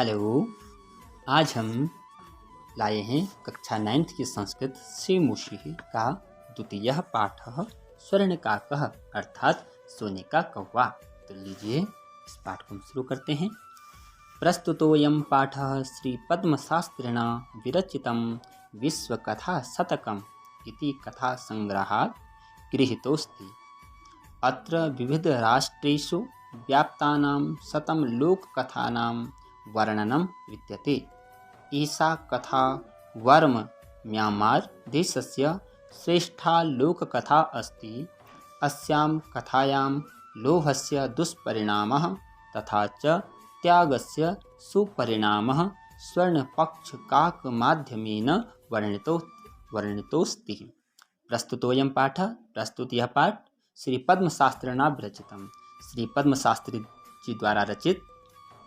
Hello. आज हम लाए हैं कक्षा 9th की संस्कृत श्रीमुषि का द्वितीयः पाठः स्वर्णकाकः अर्थात सोने का कौवा। तो लीजिए इस पाठ को हम शुरू करते हैं। प्रस्तुतोऽयं पाठः श्रीपद्मशास्त्रिणा विरचितं विश्वकथाशतकम् इति कथासंग्रहात् गृहीतोऽस्ति। अत्र विविधराष्ट्रेषु व्याप्तानां शतं लोककथानां वर्णनं विद्यते। एषा कथा वर्म म्यांमार देशस्य श्रेष्ठा लोककथा अस्ति। अस्यां कथायां लोभस्य दुष्परिणामः तथा च त्यागस्य सुपरिणामः स्वर्णपक्षकाकमाध्यमेन वर्णितोऽस्ति। प्रस्तुतोऽयं पाठः, प्रस्तुत यह पाठ श्री पद्मशास्त्रिणा विरचितम्, श्री पद्मशास्त्री जी द्वारा रचित,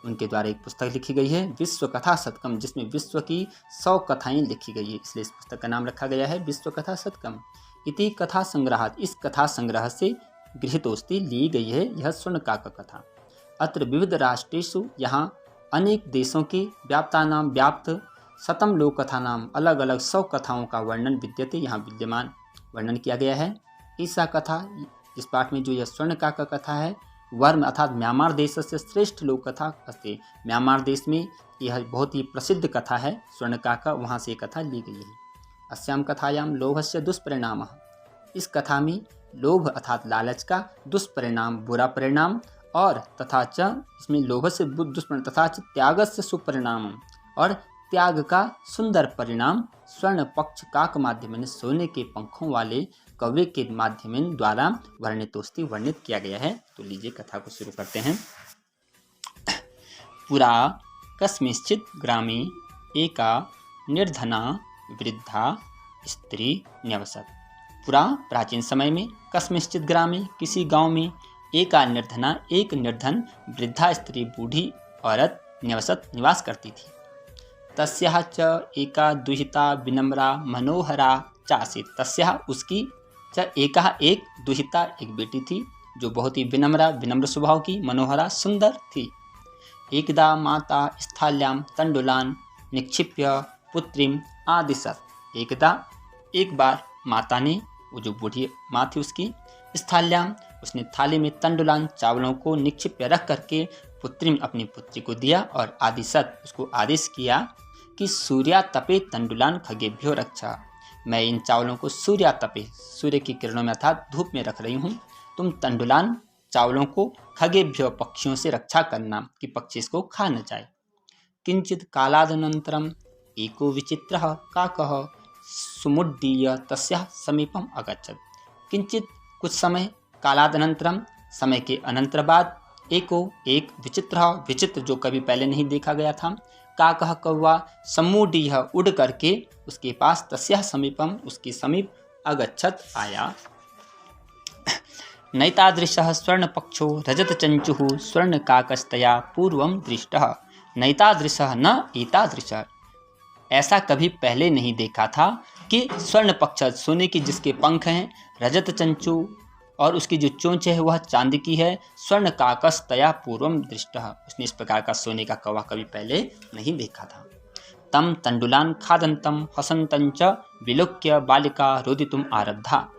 उनके द्वारा एक पुस्तक लिखी गई है विश्व कथा शतकम, जिसमें विश्व की 100 कथाएं लिखी गई है, इसलिए इस पुस्तक का नाम रखा गया है विश्व कथा शतकम इति कथा संग्रहात्। इस कथा संग्रह से गृहीतोस्ति ली गई है यह स्वर्णकाक कथा। अत्र विविध राष्ट्रेषु, यहाँ अनेक देशों की, व्याप्तानाम व्याप्त, शतम लोक कथा नाम अलग अलग 100 कथाओं का वर्णन विद्यते, यहाँ विद्यमान वर्णन किया गया है। ऐसा कथा, इस पाठ में जो यह स्वर्णकाक कथा है, वर्म अर्थात म्यांमार देश से श्रेष्ठ लोक कथा अस्ति। म्यांमार देश में यह बहुत ही प्रसिद्ध कथा है स्वर्णकाका, वहाँ से कथा ली गई है। अस्याम कथायां लोभस्य दुष्परिणामः, इस कथा में लोभ अर्थात लालच का दुष्परिणाम, बुरा परिणाम, और तथा च इसमें लोभस्य दुष्परिणाम तथा च त्यागस्य सुपरिणाम, और त्याग का सुंदर परिणाम स्वर्ण पक्ष काक माध्यम, सोने के पंखों वाले कौवे के माध्यम द्वारा वर्णितोस्ति, वर्णित किया गया है। तो लीजिए कथा को शुरू करते हैं। पुरा कस्मिंश्चित् ग्रामे एका निर्धना वृद्धा स्त्री न्यवसत्। पुरा प्राचीन समय में, कस्मिंश्चित् ग्रामे किसी गांव में, एका निर्धना एक निर्धन वृद्धा स्त्री बूढ़ी औरत न्यवसत् निवास करती थी। तस्याः च एका दुहिता विनम्रा मनोहरा चासीत्। तस्याः उसकी च एका एक दुहिता एक बेटी थी जो बहुत ही विनम्र स्वभाव की, मनोहरा सुंदर थी। एकदा माता स्थाल्यां तंडुलान निक्षिप्य पुत्रीम आदिशत्। एक बार माता ने, वो जो बूढ़ी माँ थी उसकी, स्थाल्यां उसने थाली में तंडुलान चावलों को निक्षिप्य रख करके पुत्रीम अपनी पुत्री को दिया, और आदिशत् उसको आदेश किया कि सूर्या तपे तंडुलान खगेभ्यो रक्षा, मैं इन चावलों को सूर्या तपे, सूर्य की किरणों में अर्थात धूप में रख रही हूँ, तुम तंडुलान चावलों को खगेभ्यो पक्षियों से रक्षा करना कि पक्षी इसको खा न जाए। किंचित कालादनंतरम एको विचित्रः काकः सुमुड्डीय तस्याः समीपम अगच्छत्। किंचित कुछ समय, कालादनंतरम समय के अनंतर बाद, एको एक विचित्र जो कभी पहले नहीं देखा गया था, काकः कौवा, सम्मूढ़ीह उड़ करके उसके पास, तस्याः समीपम उसके समीप, अगच्छत् आया। नैतादृशः स्वर्णपक्षो रजतचंचुः स्वर्णकाकस्तया पूर्वं दृष्टः। नैतादृशः न एतादृशः, ऐसा कभी पहले नहीं देखा था कि स्वर्णपक्ष, सोने की जिसके पंख हैं, रजतचंचु और उसकी जो चोंच है वह चांदी की है, स्वर्ण काकस्तया पूर्वम दृष्टः, उसने इस प्रकार का सोने का कौवा कभी पहले नहीं देखा था। तम तंडुलान खादंतम हसंतं च विलोक्य बालिका रोदितुम आरब्धा।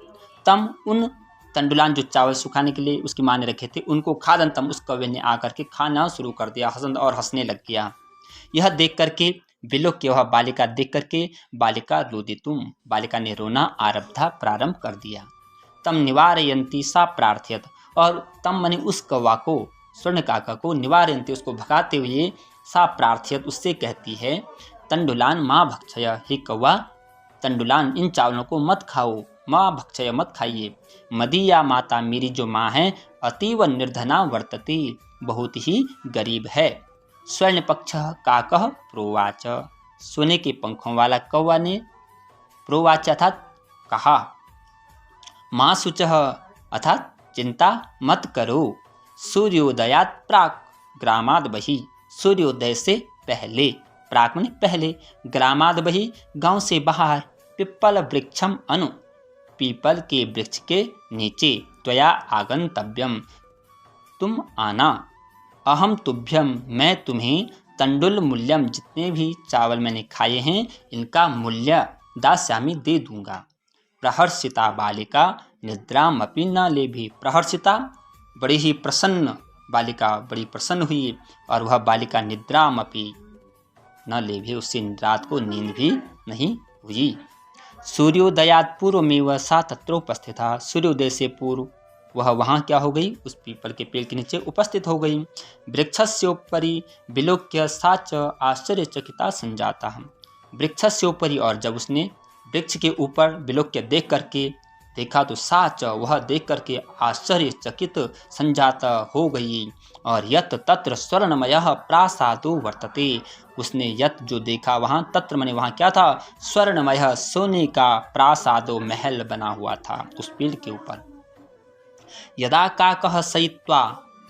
तम उन तंडुलान जो चावल सुखाने के लिए उसकी माँ ने रखे थे, उनको खादंतम उस कौवे ने आकर के खाना शुरू कर दिया, हसन और हंसने लग गया। यह देख करके, विलोक्य वह बालिका देख करके, बालिका रोदितुम, बालिका ने रोना आरब्धा प्रारंभ कर दिया। तम निवारयंती सा प्रार्थयत, और तम मने उस कौवा को, स्वर्णकाका को, निवारयंती उसको भगाते हुए, सा प्रार्थयत उससे कहती है, तंडुलान माँ भक्षय, हे कौवा तंडुलान इन चावलों को मत खाओ, माँ भक्षय मत खाइए। मदीया माता, मेरी जो माँ है, अतीव निर्धना वर्तते, बहुत ही गरीब है। स्वर्णपक्षः काकः प्रोवाच, सोने के पंखों वाला कौवा ने, प्रोवाच अर्थात कहा, माँ शुचः अर्थात चिंता मत करो, सूर्योदयात् प्राक ग्रामाद बहि, सूर्योदय से पहले, प्राक माने पहले, ग्रामाद बहि गांव से बाहर, पिप्पल वृक्षम अनु, पीपल के वृक्ष के नीचे, त्वया आगंतव्यम तुम आना, अहम तुभ्यम मैं तुम्हें तंडुल मूल्यम, जितने भी चावल मैंने खाए हैं इनका मूल्य दास्यामि, दे दूंगा। प्रहर्षिता बालिका निद्रामपि न लेभि, प्रहर्षिता बड़ी ही प्रसन्न, बालिका बड़ी प्रसन्न हुई और वह बालिका निद्रामपि न लेभि, उससे रात को नींद भी नहीं हुई। सूर्योदयात पूर्वमेव सा तत्र उपस्थिता, सूर्योदय से पूर्व वह वहाँ क्या हो गई, उस पीपल के पेड़ के नीचे उपस्थित हो गई। वृक्षस्योपरि विलोक्य सा च आश्चर्यचकिता संजाता, वृक्षस्योपरि, और जब उसने वृक्ष के ऊपर विलोक्य देख करके देखा तो सा च, वह देख करके आश्चर्यचकित संजाता हो गई। और यत तत्र स्वर्णमयः प्रासादो वर्तते, उसने यत जो देखा वहाँ, तत्र माने वहाँ क्या था, स्वर्णमय सोने का प्रासादो महल बना हुआ था उस पेड़ के ऊपर। यदा काकः सयित्वा,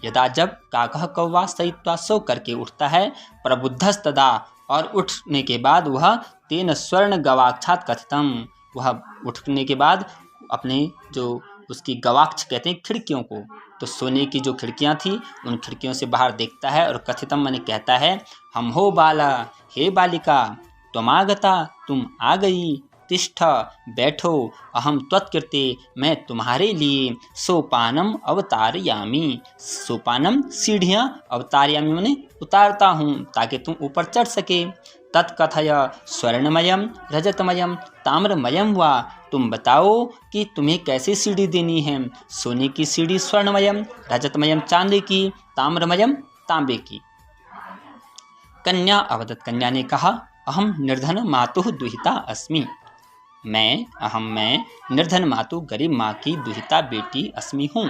यदा जब काकः कौवा सयित्वा सो करके उठता है, प्रबुद्धस्तदा, और उठने के बाद वह तेन स्वर्ण गवाक्षात कथितम, वह उठने के बाद अपने जो उसकी गवाक्ष कहते हैं खिड़कियों को, तो सोने की जो खिड़कियां थी उन खिड़कियों से बाहर देखता है और कथितम माने कहता है, हम हो बाला, हे बालिका, त्वमागता, तुम आ गई, तिष्ठ, बैठो, अहम त्वत्कृते, मैं तुम्हारे लिए सोपानम अवतारयामि, सोपानम सीढ़ियाँ, अवतारयामि माने उतारता हूँ ताकि तुम ऊपर चढ़ सके। तत्कथय स्वर्णमयम रजतमयम ताम्रमयम वा, तुम बताओ कि तुम्हें कैसी सीढ़ी देनी है, सोने की सीढ़ी स्वर्णमयम, रजतमयम चांदी की, ताम्रमयम तांबे की। कन्या अवदत, कन्या ने कहा, अहम निर्धन मातुः दुहिता अस्मि, मैं निर्धन मातु गरीब माँ की दुहिता बेटी अस्मि हूँ,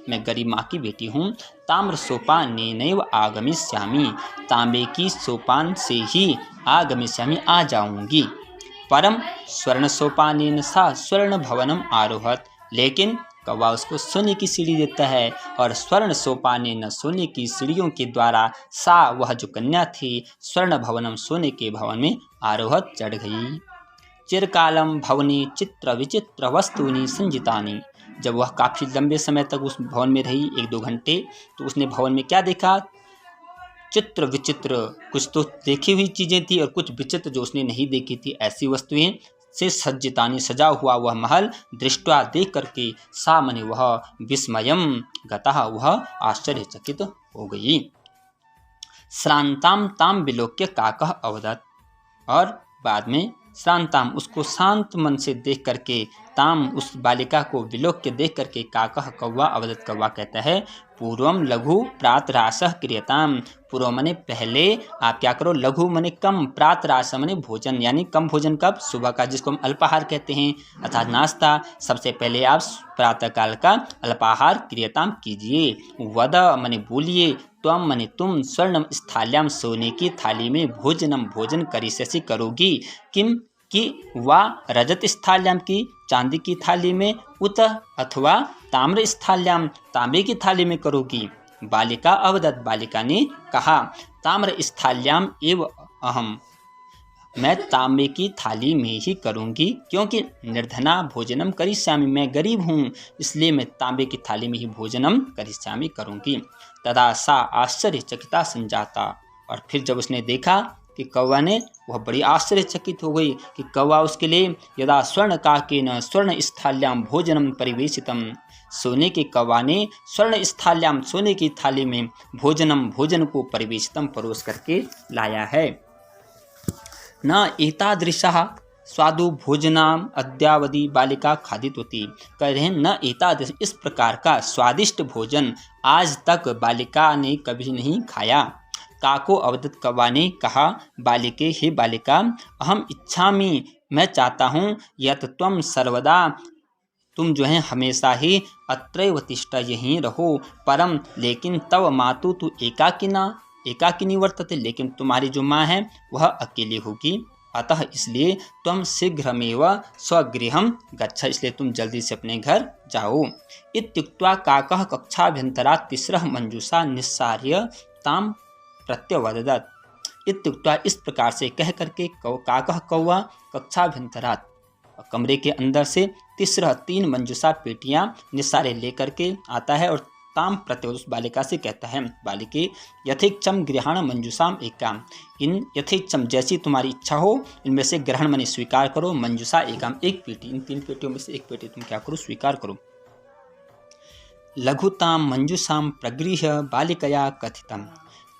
मैं गरीब माँ की बेटी हूँ। ताम्र सोपानेनैव आगमिष्यामि, तांबे की सोपान से ही आगमिष्यामि, आ जाऊंगी। परम स्वर्ण सोपानेन सा स्वर्ण भवनम आरोहत, लेकिन कौवा उसको सोने की सीढ़ी देता है और स्वर्ण सोपानेन, सोने की सीढ़ियों के द्वारा, सा वह जो कन्या थी, स्वर्ण भवनम, सोने के भवन में आरोहत चढ़ गई। चिरकालम भवने चित्र विचित्र वस्तुनि संजितानि, जब वह काफ़ी लंबे समय तक उस भवन में रही, 1-2 घंटे, तो उसने भवन में क्या देखा, चित्र विचित्र, कुछ तो देखी हुई चीज़ें थी और कुछ विचित्र जो उसने नहीं देखी थी, ऐसी वस्तुएं से सज्जितानी, सजा हुआ वह महल, दृष्टवा देख करके, सा मने वह, विस्मयम गतः, वह आश्चर्यचकित हो गई। श्रांताम ताम विलोक्य काकः अवदत्, और बाद में श्रांताम, उसको शांत मन से देख करके, ताम उस बालिका को विलोक्य देख करके, काकः कौवा, अवदत् कौवा कहता है, पूर्वम लघु प्रातरासः क्रियताम, पूर्व मने पहले आप क्या करो, लघु मने कम, प्रातरास मने भोजन, यानी कम भोजन कब, सुबह का, जिसको हम अल्पाहार कहते हैं अर्थात नाश्ता, सबसे पहले आप प्रातःकाल का अल्पाहार क्रियताम कीजिए। वद मने बोलिए, त्वम मने तुम, स्वर्णम स्थाल्याम, सोने की थाली में, भोजनम भोजन करिष्यसि करोगी, किम कि, वा रजत स्थाल्याम की, चांदी की थाली में, उत अथवा ताम्र स्थाल्याम, तांबे की थाली में करोगी। बालिका अवदत्, बालिका ने कहा, ताम्र स्थाल्याम एव अहम, मैं तांबे की थाली में ही करूंगी, क्योंकि निर्धना भोजनम करिष्यामि, मैं गरीब हूँ, इसलिए मैं तांबे की थाली में ही भोजनम करिष्यामि करूंगी। तदा सा आश्चर्यचकिता संजाता, और फिर जब उसने देखा कि कौवा ने, वह बड़ी आश्चर्यचकित हो गई कि कौवा उसके लिए, यदा स्वर्ण काकेन स्वर्ण स्थाल्याम भोजनम परिवेशितम, सोने के कौवा ने स्वर्ण स्थाल्याम, सोने की थाली में, भोजनम भोजन को, परिवेशितम परोस करके लाया है। न एतादृशः स्वादु भोजनाम अद्यावधि बालिका खादित होती, कह रहे हैं न एतादृश, इस प्रकार का स्वादिष्ट भोजन आज तक बालिका ने कभी नहीं खाया। काको अवदत्, कौवा ने कहा, बालिके, हे बालिका, अहम इच्छामि, मैं चाहता हूँ, यत त्वम सर्वदा, तुम जो है हमेशा ही, अत्रैव तिष्ठ, यहीं रहो, परम, लेकिन तव मातु तु एकाकिनी वर्तते, लेकिन तुम्हारी जो माँ है वह अकेली होगी, अतः इसलिए त्वम शीघ्रमेव स्वगृहं गच्छ, इसलिए तुम जल्दी से अपने घर जाओ। इत्युक्त्वा काकः कक्षाभ्यन्तरात् तिस्रः मंजूषा निस्सार्य ताम प्रत्यवदत्। इत्युक्त्वा, इस प्रकार से कह करके, काकः कौवा, कक्षाभ्यन्तरात्, कमरे के अंदर से, तिस्रः 3 मंजूषा पेटियां, निस्सारे लेकर के आता है, और ताम प्रत्युत उस बालिका से कहता है, बालिके यथेच्छम गृहाण मंजुषाम एकाम, इन यथेच्छम जैसी तुम्हारी इच्छा हो इनमें से ग्रहण माने स्वीकार करो, मंजुषा एकाम एक पेटी, इन 3 पेटियों में से एक पेटी तुम क्या करो स्वीकार करो। लघुताम मंजुषाम प्रगृह्य बालिकया कथितम,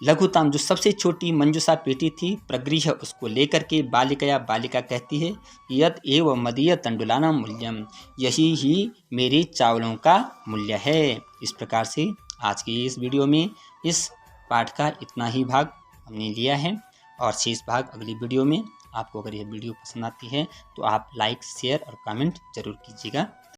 लघुताम जो सबसे छोटी मंजुषा पेटी थी, प्रगृह्य उसको लेकर के बालिकया बालिका कहती है, यत एव मदीय तंडुलाना मूल्यम, यही ही मेरे चावलों का मूल्य है। इस प्रकार से आज की इस वीडियो में इस पाठ का इतना ही भाग हमने लिया है और शेष भाग अगली वीडियो में। आपको अगर यह वीडियो पसंद आती है तो आप लाइक शेयर और कमेंट जरूर कीजिएगा।